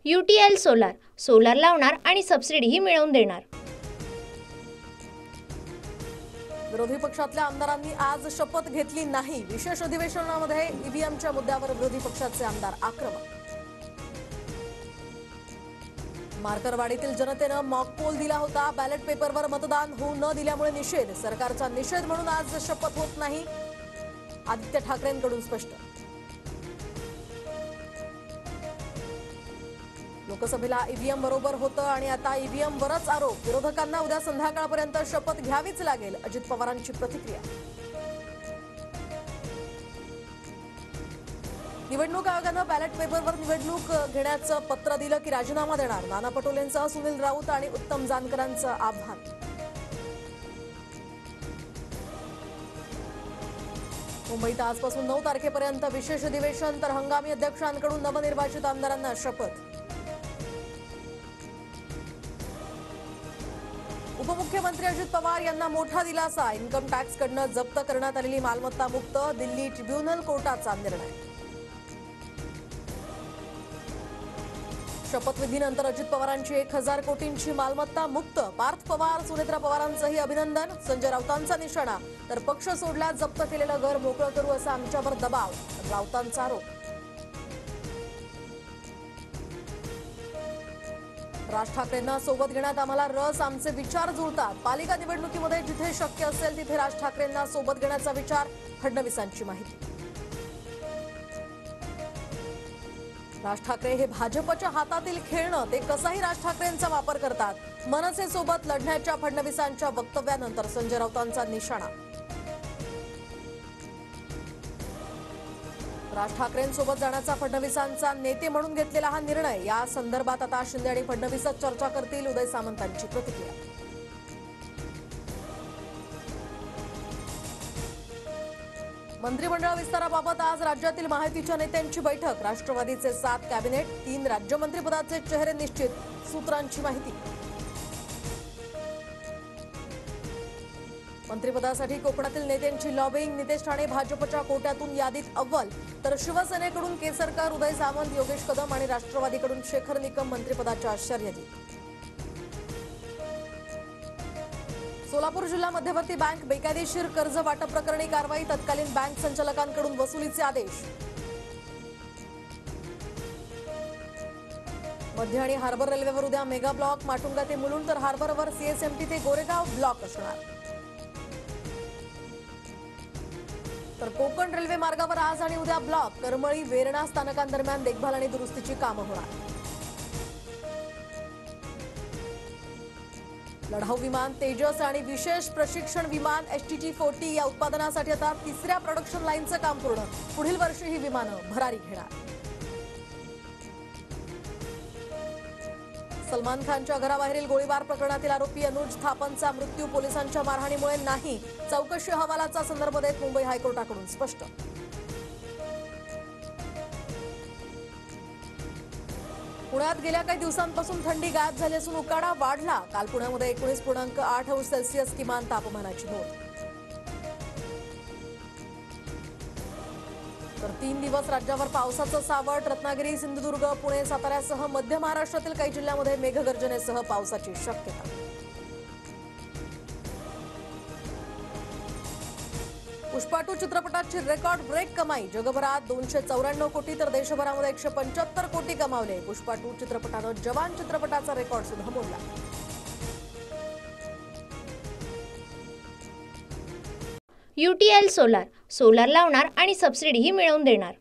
UTL solar solar लावणार आणि सबसिडीही मिळवून देणार। विरोधी पक्षातल्या आमदारांनी आज शपथ घेतली नाही। विशेष अधिवेशनामध्ये ईव्हीएमच्या मुद्द्यावर विरोधी पक्षाचे आमदार आक्रमक। मार्करवाडीतील जनतेने मॉक पोल दिला होता। बॅलेट पेपरवर मतदान होऊ न दिल्यामुळे निषेध। सरकारचा निषेध म्हणून आज शपथ होत नाही, आदित्य ठाकरेंकडून स्पष्ट। लोकसभेला ईव्हीएम बरोबर होतं आणि आता ईव्हीएम वरच आरोप। विरोधकांना उद्या संध्याकाळपर्यंत शपथ घ्यावीच लागेल, अजित पवारांची प्रतिक्रिया। निवडणूक आयोगानं बॅलेट पेपरवर निवडणूक घेण्याचं पत्र दिलं की राजीनामा देणार। नाना पटोलेंसह सुनील राऊत आणि उत्तम जानकरांचं आव्हान। मुंबईत आजपासून 9 तारखेपर्यंत विशेष अधिवेशन, तर हंगामी अध्यक्षांकडून नवनिर्वाचित आमदारांना शपथ। उपमुख्यमंत्री अजित पवार यांना मोठा दिलासा। इन्कम टॅक्सकडनं जप्त करण्यात आलेली मालमत्ता मुक्त। दिल्ली ट्रिब्युनल कोर्टाचा निर्णय। शपथविधीनंतर अजित पवारांची 1000 कोटींची मालमत्ता मुक्त। पार्थ पवार, सुनेत्रा पवारांचंही अभिनंदन। संजय राऊतांचा निशाणा, तर पक्ष सोडल्यास जप्त केलेलं घर मोकळं करू असा आमच्यावर दबाव, राऊतांचा आरोप। राज ठाकरेंना सोबत घेण्यात आम्हाला रस, आमचे विचार जुळतात। पालिका निवडणुकीमध्ये जिथे शक्य असेल तिथे राज ठाकरेंना सोबत घेण्याचा विचार, फडणवीसांची माहिती। राज ठाकरे हे भाजपच्या हातातील खेळणं, ते कसाही राज ठाकरेंचा वापर करतात। मनसेसोबत लढण्याच्या फडणवीसांच्या वक्तव्यानंतर संजय राऊतांचा निशाणा। राज ठाकरेंसोबत जाण्याचा फडणवीसांचा नेते म्हणून घेतलेला हा निर्णय। या संदर्भात आता शिंदे आणि फडणवीसच चर्चा करतील, उदय सामंतांची प्रतिक्रिया। मंत्रिमंडळ विस्ताराबाबत आज राज्यातील माहितीच्या नेत्यांची बैठक। राष्ट्रवादीचे 7 कॅबिनेट, 3 राज्यमंत्रीपदाचे चेहरे निश्चित, सूत्रांची माहिती। मंत्रिपदासाठी कोकणातील नेत्यांची लॉबिंग। नितेश ठाणे भाजपच्या कोट्यातून यादीत अव्वल, तर शिवसेनेकडून केसरकर, उदय सामंत, योगेश कदम आणि राष्ट्रवादीकडून शेखर निकम मंत्रिपदाच्या शर्यतीत। सोलापूर जिल्हा मध्यवर्ती बँक बेकायदेशीर कर्ज वाटप प्रकरणी कारवाई। तत्कालीन बँक संचालकांकडून वसुलीचे आदेश। मध्य आणि हार्बर रेल्वेवर उद्या मेगा ब्लॉक। माटुंगा ते मुलुंड, तर हार्बरवर सीएसएमटी ते गोरेगाव ब्लॉक असणार। तर कोकण रेल्वे मार्गावर आज आणि उद्या ब्लॉक। करमळी वेरणा स्थानकांदरम्यान देखभाल आणि दुरुस्तीची कामं होणार। लढाऊ विमान तेजस आणि विशेष प्रशिक्षण विमान HTT-40 या उत्पादनासाठी आता 3ऱ्या प्रोडक्शन लाईनचं काम पूर्ण। पुढील वर्षी ही विमानं भरारी घेणार। सलमान खानच्या घराबाहेरील गोळीबार प्रकरणातील आरोपी अनुज थापनचा मृत्यू पोलिसांच्या मारहाणीमुळे नाही, चौकशी अहवालाचा संदर्भ देत मुंबई हायकोर्टाकडून स्पष्ट। पुण्यात गेल्या काही दिवसांपासून थंडी गायब झाली असून उकाडा वाढला। काल पुण्यामध्ये 19.8 अंश सेल्सिअस किमान तापमानाची नोंद। तर 3 दिवस राज्यावर पावसाचं सावट। रत्नागिरी, सिंधुदुर्ग, पुणे, साताऱ्यासह मध्य महाराष्ट्रातील काही जिल्ह्यांमध्ये मेघगर्जनेसह पावसाची शक्यता। पुष्पा 2 चित्रपटाची रेकॉर्ड ब्रेक कमाई। जगभरात 294 कोटी, तर देशभरामध्ये 175 कोटी कमावले। पुष्पा 2 चित्रपटानं जवान चित्रपटाचा रेकॉर्ड सुद्धा मोडला। UTL सोलार सोलार लावणार आणि सबसिडीही मिळवून देणार।